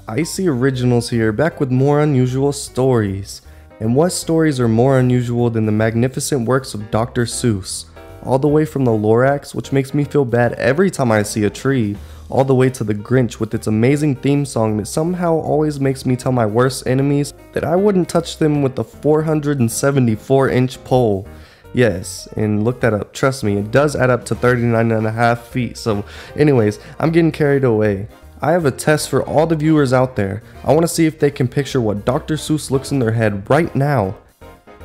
Icy Originals here, back with more unusual stories. And what stories are more unusual than the magnificent works of Dr. Seuss? All the way from the Lorax, which makes me feel bad every time I see a tree, all the way to the Grinch with its amazing theme song that somehow always makes me tell my worst enemies that I wouldn't touch them with a 474-inch pole. Yes, and look that up, trust me, it does add up to 39.5 feet, so anyways, I'm getting carried away. I have a test for all the viewers out there. I want to see if they can picture what Dr. Seuss looks in their head right now.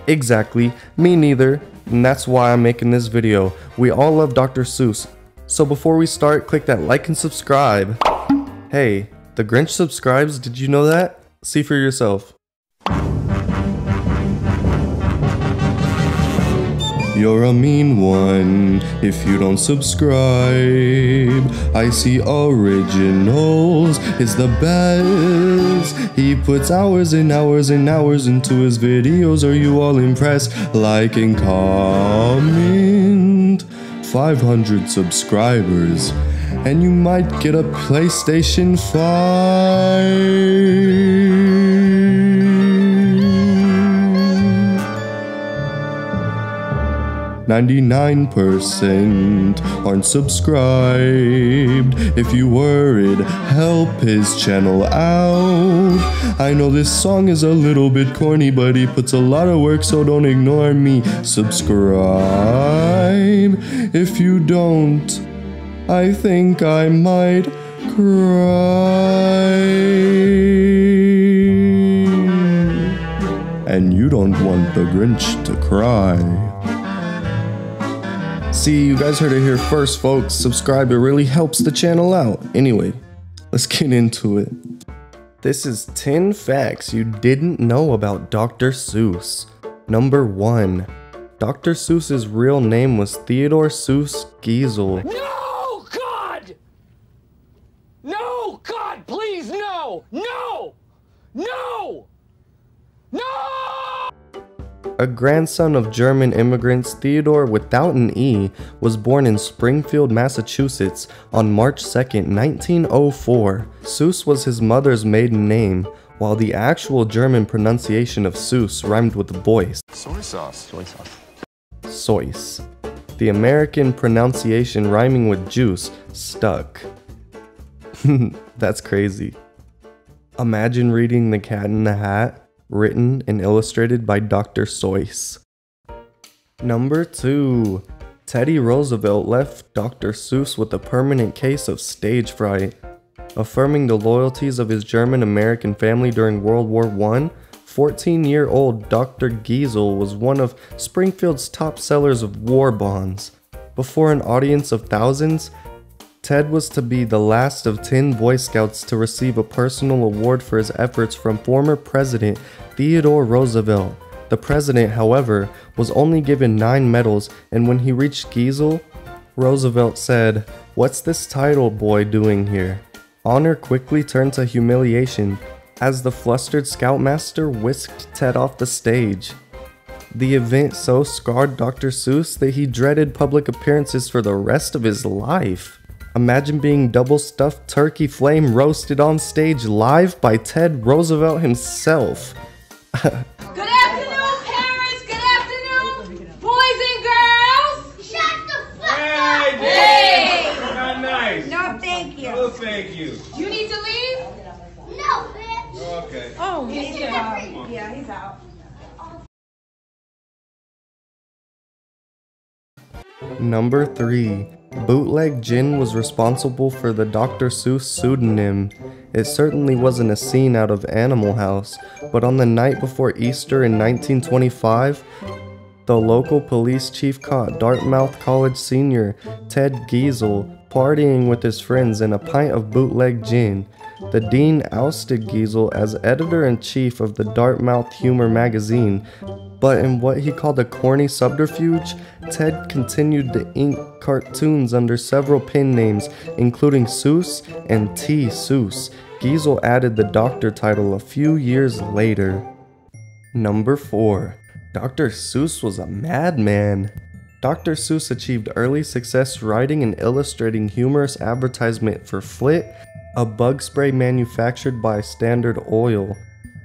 Exactly, me neither, and that's why I'm making this video. We all love Dr. Seuss. So before we start, click that like and subscribe. Hey, the Grinch subscribes, did you know that? See for yourself. You're a mean one if you don't subscribe. Icy Originals is the best. He puts hours and hours and hours into his videos. Are you all impressed? Like and comment. 500 subscribers and you might get a PlayStation 5. 99% aren't subscribed. If you were, it'd help his channel out. I know this song is a little bit corny, but he puts a lot of work, so don't ignore me. Subscribe. If you don't, I think I might cry. And you don't want the Grinch to cry. See, you guys heard it here first, folks. Subscribe, it really helps the channel out. Anyway, let's get into it. This is 10 facts you didn't know about Dr. Seuss. Number 1. Dr. Seuss's real name was Theodore Seuss Geisel. No, God! No, God, please, no! No! No! No! A grandson of German immigrants, Theodore, without an E, was born in Springfield, Massachusetts on March 2nd, 1904. Seuss was his mother's maiden name, while the actual German pronunciation of Seuss rhymed with voice. Soy sauce. Soy sauce. Seuss. The American pronunciation rhyming with juice stuck. That's crazy. Imagine reading The Cat in the Hat, written and illustrated by Dr. Seuss. Number 2. Teddy Roosevelt left Dr. Seuss with a permanent case of stage fright. Affirming the loyalties of his German-American family during World War I, 14-year-old Dr. Geisel was one of Springfield's top sellers of war bonds. Before an audience of thousands, Ted was to be the last of 10 Boy Scouts to receive a personal award for his efforts from former President Theodore Roosevelt. The president, however, was only given 9 medals, and when he reached Geisel, Roosevelt said, "What's this title boy doing here?" Honor quickly turned to humiliation as the flustered scoutmaster whisked Ted off the stage. The event so scarred Dr. Seuss that he dreaded public appearances for the rest of his life. Imagine being double-stuffed turkey flame roasted on stage live by Ted Roosevelt himself. Good afternoon, parents. Good afternoon, boys and girls. Shut the fuck up. Hey! Not nice. No, thank you. Oh, thank you. You need to leave? No, bitch. Okay. Oh, he's out. Yeah, he's out. Number 3. Bootleg Gin was responsible for the Dr. Seuss pseudonym. It certainly wasn't a scene out of Animal House, but on the night before Easter in 1925, the local police chief caught Dartmouth College senior Ted Geisel partying with his friends in a pint of bootleg gin. The dean ousted Geisel as editor-in-chief of the Dartmouth Humor magazine, but in what he called a corny subterfuge, Ted continued to ink cartoons under several pen names, including Seuss and T. Seuss. Geisel added the doctor title a few years later. Number 4. Dr. Seuss was a madman. Dr. Seuss achieved early success writing and illustrating humorous advertisement for Flit, a bug spray manufactured by Standard Oil.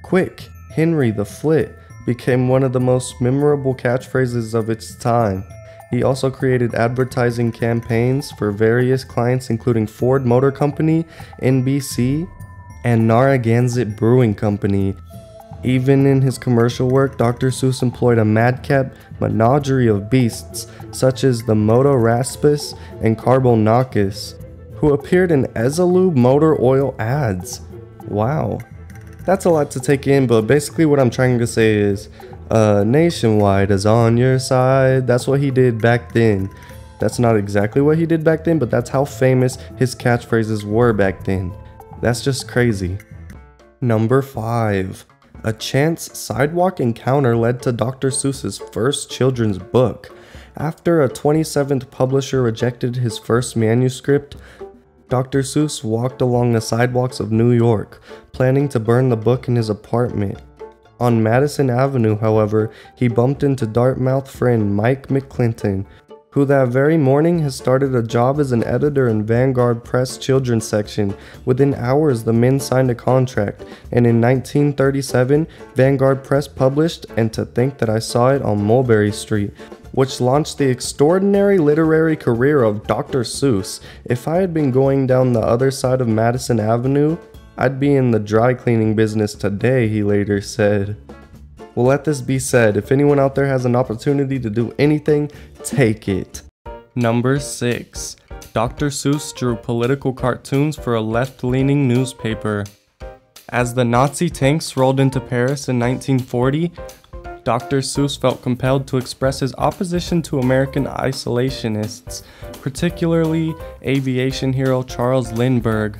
Quick, Henry the Flit became one of the most memorable catchphrases of its time. He also created advertising campaigns for various clients including Ford Motor Company, NBC, and Narragansett Brewing Company. Even in his commercial work, Dr. Seuss employed a madcap menagerie of beasts such as the Motoraspis and Carbonacus, who appeared in Ezelube motor oil ads. Wow. That's a lot to take in, but basically what I'm trying to say is, Nationwide is on your side. That's what he did back then. That's not exactly what he did back then, but that's how famous his catchphrases were back then. That's just crazy. Number 5. A chance sidewalk encounter led to Dr. Seuss's first children's book. After a 27th publisher rejected his first manuscript, Dr. Seuss walked along the sidewalks of New York, planning to burn the book in his apartment. On Madison Avenue, however, he bumped into Dartmouth friend Mike McClinton, who that very morning has started a job as an editor in Vanguard Press children's section. Within hours, the men signed a contract, and in 1937, Vanguard Press published And to Think That I Saw It on Mulberry Street, which launched the extraordinary literary career of Dr. Seuss. If I had been going down the other side of Madison Avenue, I'd be in the dry cleaning business today, he later said. Well, let this be said, if anyone out there has an opportunity to do anything, take it. Number 6. Dr. Seuss drew political cartoons for a left-leaning newspaper. As the Nazi tanks rolled into Paris in 1940, Dr. Seuss felt compelled to express his opposition to American isolationists, particularly aviation hero Charles Lindbergh.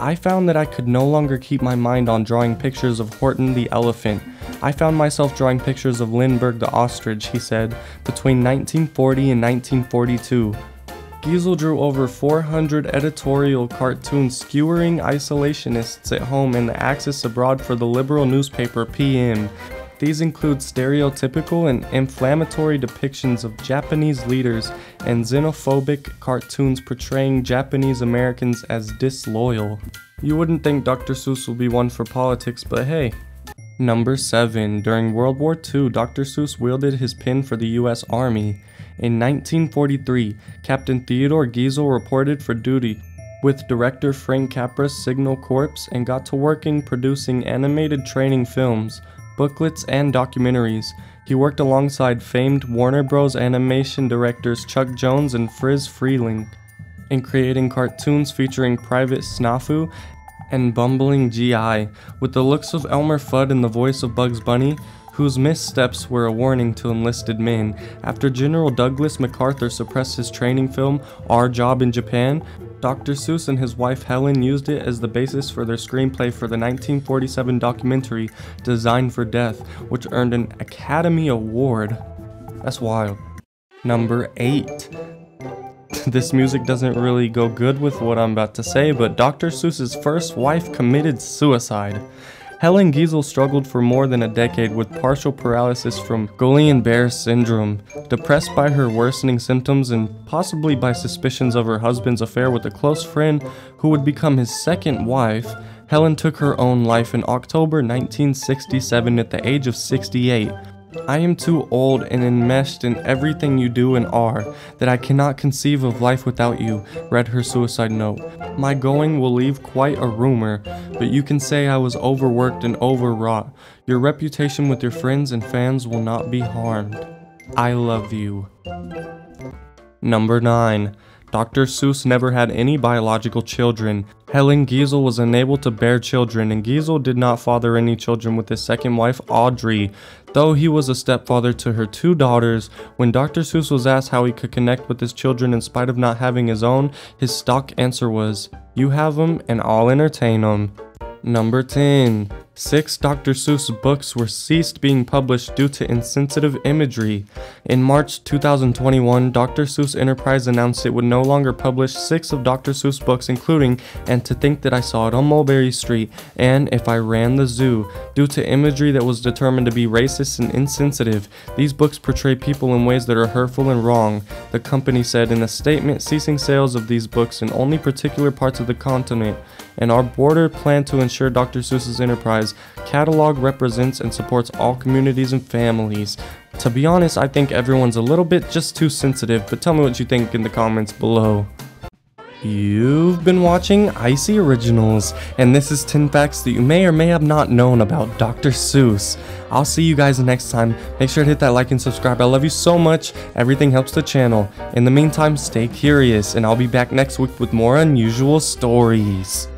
I found that I could no longer keep my mind on drawing pictures of Horton the elephant. I found myself drawing pictures of Lindbergh the ostrich, he said, between 1940 and 1942. Geisel drew over 400 editorial cartoons skewering isolationists at home and the Axis abroad for the liberal newspaper PM. These include stereotypical and inflammatory depictions of Japanese leaders and xenophobic cartoons portraying Japanese Americans as disloyal. You wouldn't think Dr. Seuss would be one for politics, but hey. Number 7. During World War II, Dr. Seuss wielded his pen for the US Army. In 1943, Captain Theodore Geisel reported for duty with director Frank Capra's Signal Corps and got to working producing animated training films, booklets, and documentaries. He worked alongside famed Warner Bros. Animation directors Chuck Jones and Friz Freleng in creating cartoons featuring Private Snafu and Bumbling GI, with the looks of Elmer Fudd and the voice of Bugs Bunny, whose missteps were a warning to enlisted men. After General Douglas MacArthur suppressed his training film, Our Job in Japan, Dr. Seuss and his wife Helen used it as the basis for their screenplay for the 1947 documentary Designed for Death, which earned an Academy Award. That's wild. Number 8. This music doesn't really go good with what I'm about to say, but Dr. Seuss's first wife committed suicide. Helen Geisel struggled for more than a decade with partial paralysis from Guillain-Barré syndrome. Depressed by her worsening symptoms and possibly by suspicions of her husband's affair with a close friend who would become his second wife, Helen took her own life in October 1967 at the age of 68. I am too old and enmeshed in everything you do and are, that I cannot conceive of life without you, read her suicide note. My going will leave quite a rumor, but you can say I was overworked and overwrought. Your reputation with your friends and fans will not be harmed. I love you. Number 9. Dr. Seuss never had any biological children. Helen Geisel was unable to bear children, and Geisel did not father any children with his second wife, Audrey, though he was a stepfather to her 2 daughters. When Dr. Seuss was asked how he could connect with his children in spite of not having his own, his stock answer was, "You have 'em and I'll entertain 'em." Number 10. 6 Dr. Seuss books were ceased being published due to insensitive imagery. In March 2021, Dr. Seuss Enterprise announced it would no longer publish 6 of Dr. Seuss books, including And to Think That I Saw It on Mulberry Street and If I Ran the Zoo, due to imagery that was determined to be racist and insensitive. These books portray people in ways that are hurtful and wrong, the company said in a statement, ceasing sales of these books in only particular parts of the continent, and our board plan to ensure Dr. Seuss's Enterprise catalog represents and supports all communities and families. To be honest, I think everyone's a little bit just too sensitive, but tell me what you think in the comments below. You've been watching Icy Originals, and this is 10 facts that you may or may have not known about Dr. Seuss. I'll see you guys next time. Make sure to hit that like and subscribe. I love you so much. Everything helps the channel. In the meantime, stay curious, and I'll be back next week with more unusual stories.